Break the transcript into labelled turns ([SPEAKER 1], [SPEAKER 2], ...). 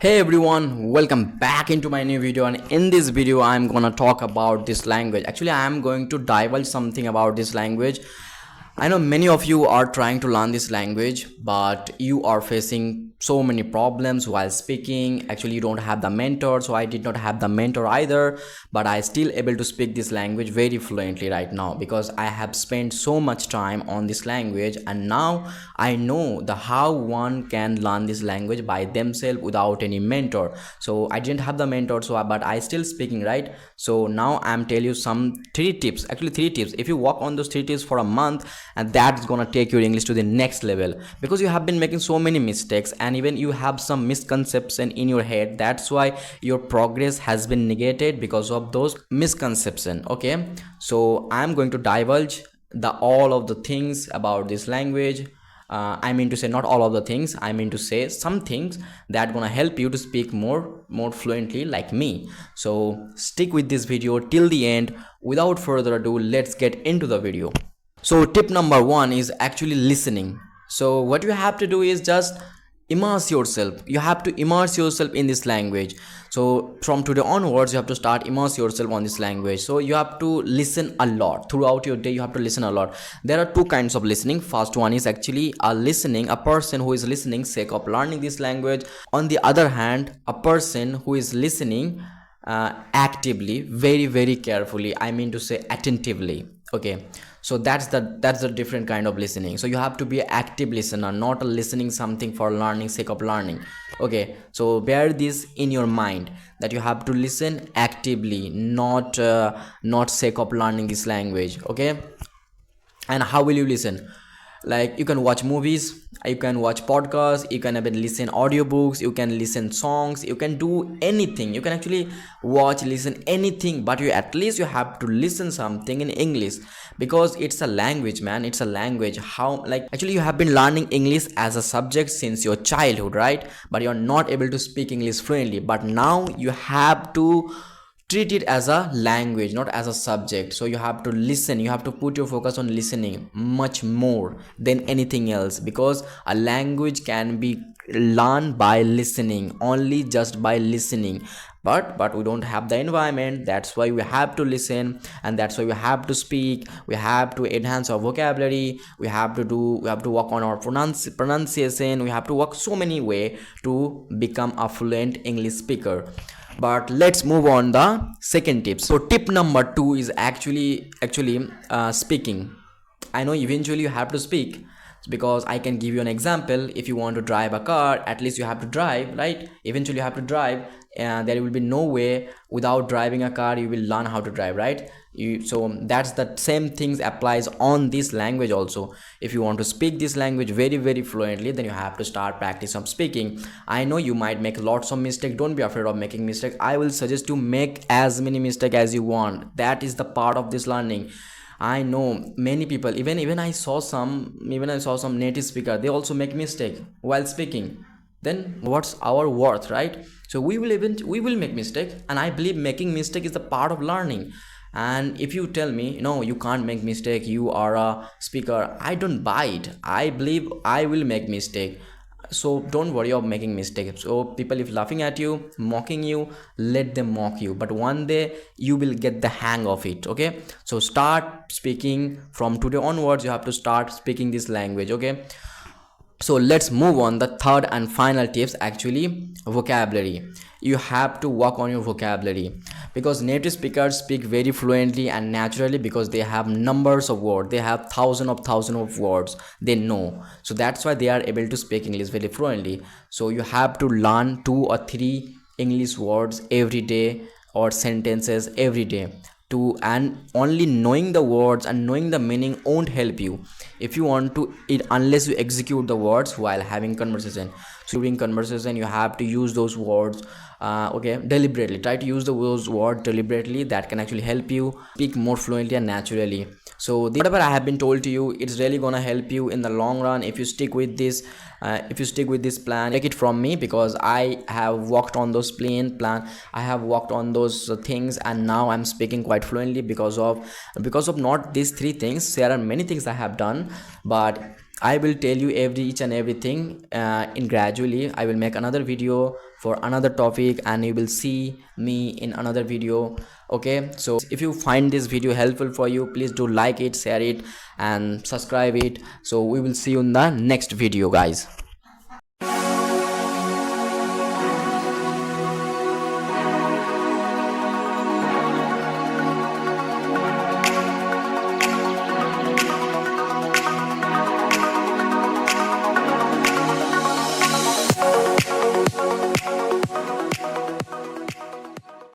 [SPEAKER 1] Hey everyone, welcome back into my new video, and in this video I'm gonna talk about this language. Actually, I am going to divulge something about this language. I know many of you are trying to learn this language, but you are facing so many problems while speaking. Actually, you don't have the mentor, so I did not have the mentor either, but I still able to speak this language very fluently right now because I have spent so much time on this language, and now I know the how one can learn this language by themselves without any mentor. So I didn't have the mentor, but I still speaking, right? So now I'm tell you some three tips, actually three tips. If you work on those three tips for a month, and that's gonna take your English to the next level, because you have been making so many mistakes and even you have some misconception in your head. That's why your progress has been negated because of those misconception. Okay, so I'm going to divulge the all of the things about this language. I mean to say not all of the things, I mean to say some things that gonna help you to speak more fluently like me. So stick with this video till the end. Without further ado, let's get into the video. So tip number one is actually listening. So what you have to do is just immerse yourself. You have to immerse yourself in this language. So from today onwards, you have to start immerse yourself on this language. So you have to listen a lot throughout your day. You have to listen a lot. There are two kinds of listening. First one is actually a person who is listening sake of learning this language. On the other hand, a person who is listening actively, very carefully, I mean to say attentively. Okay, so that's the different kind of listening. So you have to be an active listener, not a listening something for learning sake of learning. Okay, so bear this in your mind that you have to listen actively, not sake of learning this language. Okay, and how will you listen? Like, you can watch movies, you can watch podcasts, you can even listen audiobooks, you can listen songs, you can do anything. You can actually watch, listen anything, but you at least you have to listen something in English, because it's a language, man. It's a language. How, like, actually you have been learning English as a subject since your childhood, right? But you're not able to speak English fluently, but now you have to treat it as a language, not as a subject. So you have to listen, you have to put your focus on listening much more than anything else, because a language can be learned by listening, only just by listening. But we don't have the environment. That's why we have to listen, and that's why we have to speak. We have to enhance our vocabulary. We have to work on our pronunciation. We have to work so many way to become a fluent English speaker. But let's move on the second tip. So tip number two is actually speaking. I know eventually you have to speak, because I can give you an example. If you want to drive a car, at least you have to drive, right? Eventually you have to drive, and there will be no way without driving a car you will learn how to drive, right? So that's the same things applies on this language also. If you want to speak this language very fluently, then you have to start practice of speaking. I know you might make lots of mistakes. Don't be afraid of making mistakes. I will suggest to make as many mistakes as you want. That is the part of this learning. I know many people, even I saw some native speaker, they also make mistake while speaking. Then what's our worth, right? So we will make mistake, and I believe making mistake is the part of learning. And if you tell me no, you can't make mistake, you are a speaker, I don't buy it. I believe I will make mistake. So don't worry of making mistakes. So people, if laughing at you, mocking you, let them mock you, but one day you will get the hang of it. Okay, so start speaking from today onwards. You have to start speaking this language. Okay, so let's move on. The third and final tips, actually vocabulary. You have to work on your vocabulary, because native speakers speak very fluently and naturally, because they have numbers of words, they have thousands of words they know. So that's why they are able to speak English very fluently. So you have to learn 2 or 3 English words every day, or sentences every day. And only knowing the words and knowing the meaning won't help you if you want to it, unless you execute the words while having conversation. So during conversation you have to use those words deliberately. Try to use those words deliberately. That can actually help you speak more fluently and naturally. So whatever I have been told to you, it's really gonna help you in the long run if you stick with this. If you stick with this plan, take it from me, because I have worked on those plan. I have worked on those things, and now I'm speaking quite fluently because of not these 3 things. There are many things I have done, but I will tell you each and everything in gradually. I will make another video for another topic and you will see me in another video. Okay, so if you find this video helpful for you, please do like it, share it and subscribe it. So we will see you in the next video, guys.